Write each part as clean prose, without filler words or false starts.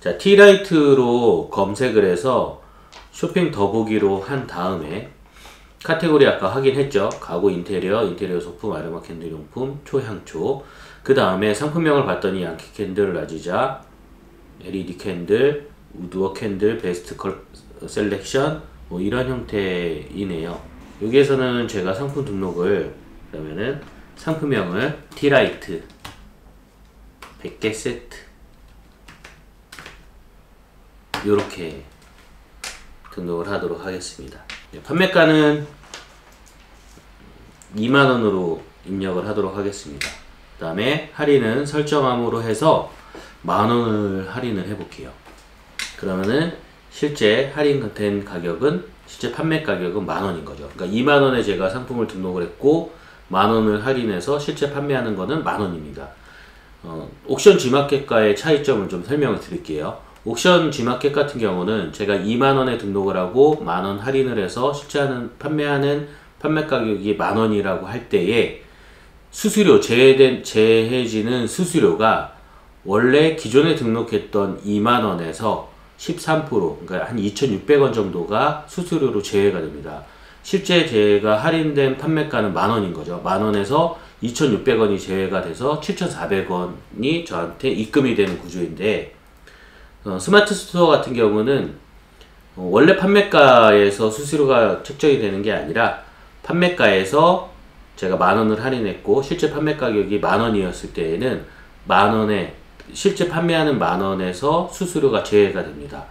자, T라이트로 검색을 해서 쇼핑 더보기로 한 다음에 카테고리 아까 확인했죠. 가구 인테리어, 인테리어 소품, 아로마 캔들 용품, 초향초. 그 다음에 상품명을 봤더니 양키 캔들, 라지자, LED 캔들, 우드워 캔들, 베스트 셀렉션, 뭐 이런 형태이네요. 여기에서는 제가 상품 등록을 그러면은 상품명을 T라이트 100개 세트 요렇게 등록을 하도록 하겠습니다. 판매가는 2만원으로 입력을 하도록 하겠습니다. 그 다음에 할인은 설정함으로 해서 만원을 할인을 해볼게요. 그러면은 실제 할인된 가격은 실제 판매 가격은 만원인 거죠. 그러니까 2만원에 제가 상품을 등록을 했고 만원을 할인해서 실제 판매하는 거는 만원입니다. 옥션 G마켓과의 차이점을 좀 설명을 드릴게요. 옥션 G마켓 같은 경우는 제가 2만원에 등록을 하고 만원 할인을 해서 실제 판매하는 판매 가격이 만원이라고 할 때에 수수료, 제해지는 수수료가 원래 기존에 등록했던 2만원에서 13% 그러니까 한 2,600원 정도가 수수료로 제외가 됩니다. 실제 제가 할인된 판매가는 만원인 거죠. 만원에서 2,600원이 제외가 돼서 7,400원이 저한테 입금이 되는 구조인데 스마트 스토어 같은 경우는 원래 판매가에서 수수료가 책정이 되는 게 아니라 판매가에서 제가 만원을 할인했고 실제 판매 가격이 만원이었을 때에는 만원에 실제 판매하는 만원에서 수수료가 제외가 됩니다.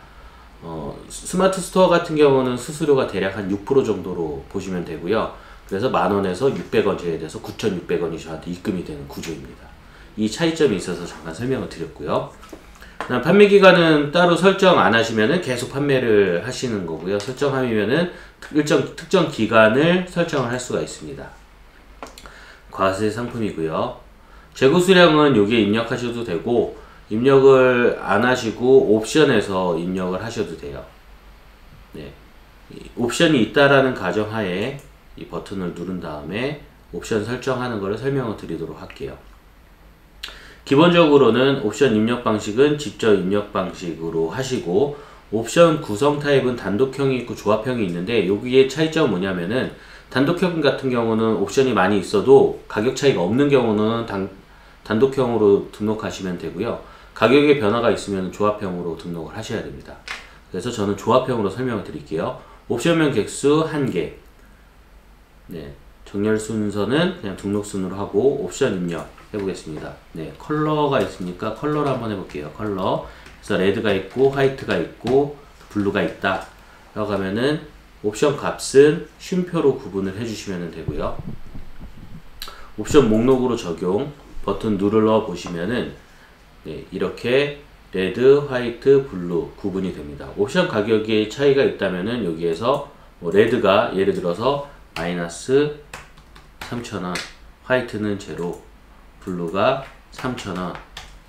스마트 스토어 같은 경우는 수수료가 대략 한 6% 정도로 보시면 되고요. 그래서 만원에서 600원 제외돼서 9,600원이 저한테 입금이 되는 구조입니다. 이 차이점이 있어서 잠깐 설명을 드렸고요. 그다음 판매 기간은 따로 설정 안 하시면은 계속 판매를 하시는 거고요. 설정하면은 특정 기간을 설정을 할 수가 있습니다. 과세 상품이고요. 재고 수량은 여기에 입력하셔도 되고 입력을 안 하시고 옵션에서 입력을 하셔도 돼요. 네. 옵션이 있다라는 가정하에 이 버튼을 누른 다음에 옵션 설정하는 것을 설명을 드리도록 할게요. 기본적으로는 옵션 입력 방식은 직접 입력 방식으로 하시고 옵션 구성 타입은 단독형이 있고 조합형이 있는데 여기에 차이점은 뭐냐면은 단독형 같은 경우는 옵션이 많이 있어도 가격 차이가 없는 경우는 단독형으로 등록하시면 되고요. 가격의 변화가 있으면 조합형으로 등록을 하셔야 됩니다. 그래서 저는 조합형으로 설명을 드릴게요. 옵션명 객수 1개. 네, 정렬 순서는 그냥 등록 순으로 하고 옵션 입력 해보겠습니다. 네, 컬러가 있으니까 컬러로 한번 해볼게요. 컬러. 그래서 레드가 있고 화이트가 있고 블루가 있다. 라고 하면은 옵션 값은 쉼표로 구분을 해주시면 되고요. 옵션 목록으로 적용 버튼 눌러 보시면은 네, 이렇게 레드, 화이트, 블루 구분이 됩니다. 옵션 가격에 차이가 있다면은 여기에서 뭐 레드가 예를 들어서 마이너스 3,000원, 화이트는 제로, 블루가 3,000원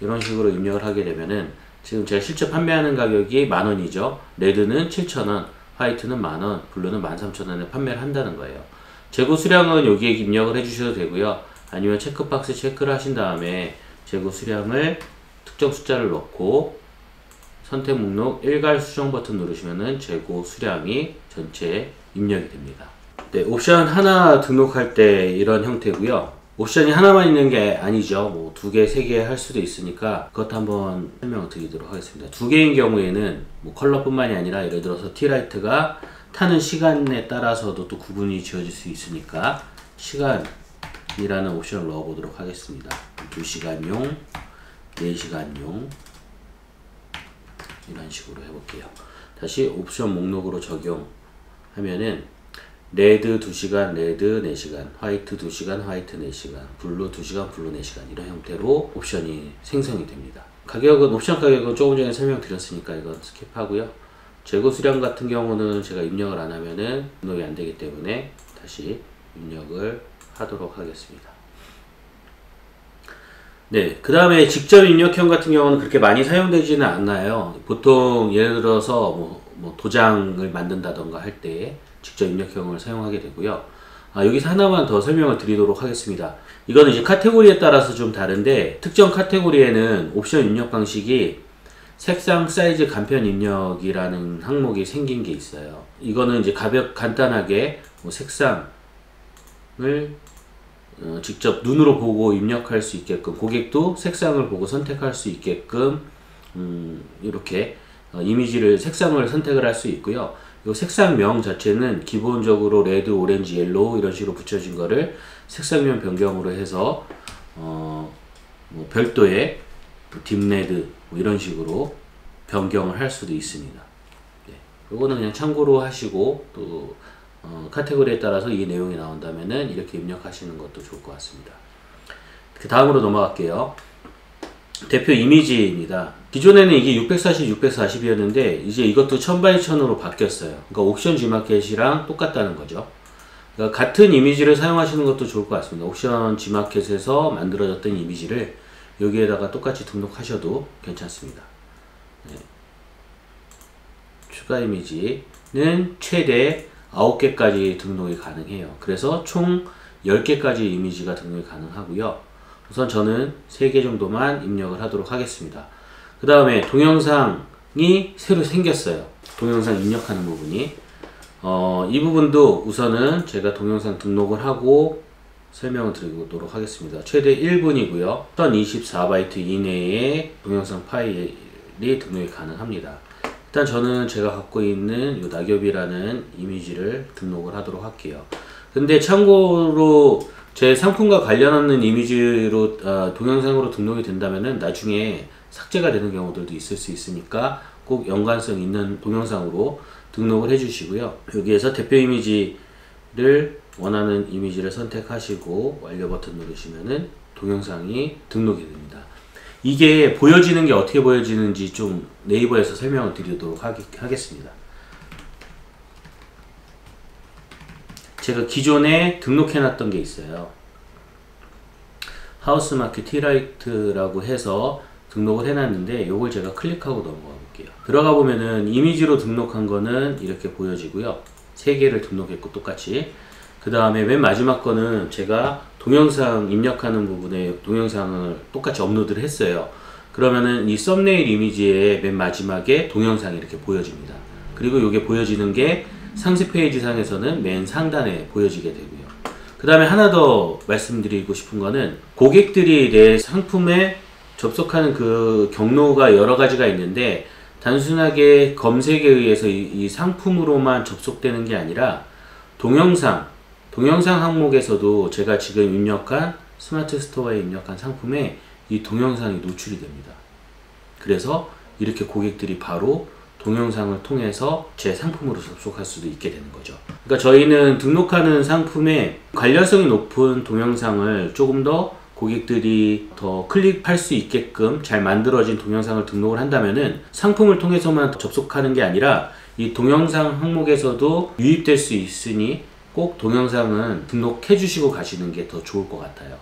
이런 식으로 입력을 하게 되면은 지금 제가 실제 판매하는 가격이 만원이죠. 레드는 7,000원, 화이트는 만원, 블루는 13,000원에 판매를 한다는 거예요. 재고 수량은 여기에 입력을 해주셔도 되고요. 아니면 체크박스 체크를 하신 다음에 재고 수량을 특정 숫자를 넣고 선택 목록 일괄 수정 버튼 누르시면은 재고 수량이 전체 입력이 됩니다. 네, 옵션 하나 등록할 때 이런 형태고요. 옵션이 하나만 있는 게 아니죠. 뭐 2개, 3개 할 수도 있으니까 그것도 한번 설명을 드리도록 하겠습니다. 2개인 경우에는 뭐 컬러뿐만이 아니라 예를 들어서 T라이트가 타는 시간에 따라서도 또 구분이 지어질 수 있으니까 시간이라는 옵션을 넣어 보도록 하겠습니다. 2시간용, 4시간용 이런 식으로 해볼게요. 다시 옵션 목록으로 적용하면은 레드 2시간, 레드 4시간, 화이트 2시간, 화이트 4시간, 블루 2시간, 블루 4시간 이런 형태로 옵션이 생성이 됩니다. 가격은 옵션 가격은 조금 전에 설명드렸으니까 이건 스킵하고요. 재고 수량 같은 경우는 제가 입력을 안 하면은 등록이 안 되기 때문에 다시 입력을 하도록 하겠습니다. 네, 그 다음에 직접 입력형 같은 경우는 그렇게 많이 사용되지는 않나요. 보통 예를 들어서 뭐 도장을 만든다던가 할 때 직접 입력형을 사용하게 되고요. 여기서 하나만 더 설명을 드리도록 하겠습니다. 이거는 이제 카테고리에 따라서 좀 다른데 특정 카테고리에는 옵션 입력 방식이 색상 사이즈 간편 입력이라는 항목이 생긴 게 있어요. 이거는 이제 간단하게 뭐 색상을 직접 눈으로 보고 입력할 수 있게끔, 고객도 색상을 보고 선택할 수 있게끔 이렇게 이미지를 색상을 선택을 할 수 있고요. 이 색상명 자체는 기본적으로 레드, 오렌지, 옐로우 이런 식으로 붙여진 거를 색상명 변경으로 해서 뭐 별도의 딥레드 뭐 이런 식으로 변경을 할 수도 있습니다. 네. 이거는 그냥 참고로 하시고 또 카테고리에 따라서 이 내용이 나온다면은 이렇게 입력하시는 것도 좋을 것 같습니다. 그 다음으로 넘어갈게요. 대표 이미지입니다. 기존에는 이게 640, 640이었는데 이제 이것도 1000x1000으로 바뀌었어요. 그러니까 옥션 G마켓이랑 똑같다는 거죠. 그러니까 같은 이미지를 사용하시는 것도 좋을 것 같습니다. 옥션 G마켓에서 만들어졌던 이미지를 여기에다가 똑같이 등록하셔도 괜찮습니다. 네. 추가 이미지는 최대 9개까지 등록이 가능해요. 그래서 총 10개까지 이미지가 등록이 가능하고요. 우선 저는 3개 정도만 입력을 하도록 하겠습니다. 그 다음에 동영상이 새로 생겼어요. 동영상 입력하는 부분이. 이 부분도 우선은 제가 동영상 등록을 하고 설명을 드리도록 하겠습니다. 최대 1분이고요. 1024바이트 이내의 동영상 파일이 등록이 가능합니다. 일단 저는 제가 갖고 있는 이 낙엽이라는 이미지를 등록을 하도록 할게요. 근데 참고로 제 상품과 관련없는 이미지로 동영상으로 등록이 된다면은 나중에 삭제가 되는 경우들도 있을 수 있으니까 꼭 연관성 있는 동영상으로 등록을 해 주시고요. 여기에서 대표 이미지를 원하는 이미지를 선택하시고 완료 버튼 누르시면은 동영상이 등록이 됩니다. 이게 보여지는 게 어떻게 보여지는지 좀 네이버에서 설명을 드리도록 하겠습니다. 제가 기존에 등록해 놨던 게 있어요. 하우스마켓 티라이트라고 해서 등록을 해 놨는데 요걸 제가 클릭하고 넘어가 볼게요. 들어가 보면은 이미지로 등록한 거는 이렇게 보여지고요. 3개를 등록했고 똑같이. 그 다음에 맨 마지막 거는 제가 동영상 입력하는 부분에 동영상을 똑같이 업로드를 했어요. 그러면은 이 썸네일 이미지의 맨 마지막에 동영상이 이렇게 보여집니다. 그리고 이게 보여지는 게 상세 페이지 상에서는 맨 상단에 보여지게 되고요. 그 다음에 하나 더 말씀드리고 싶은 거는 고객들이 내 상품에 접속하는 그 경로가 여러 가지가 있는데 단순하게 검색에 의해서 이 상품으로만 접속되는 게 아니라 동영상 항목에서도 제가 지금 입력한 스마트 스토어에 입력한 상품에 이 동영상이 노출이 됩니다. 그래서 이렇게 고객들이 바로 동영상을 통해서 제 상품으로 접속할 수도 있게 되는 거죠. 그러니까 저희는 등록하는 상품에 관련성이 높은 동영상을 조금 더 고객들이 더 클릭할 수 있게끔 잘 만들어진 동영상을 등록을 한다면은 상품을 통해서만 접속하는 게 아니라 이 동영상 항목에서도 유입될 수 있으니 꼭 동영상은 등록해 주시고 가시는 게 더 좋을 것 같아요.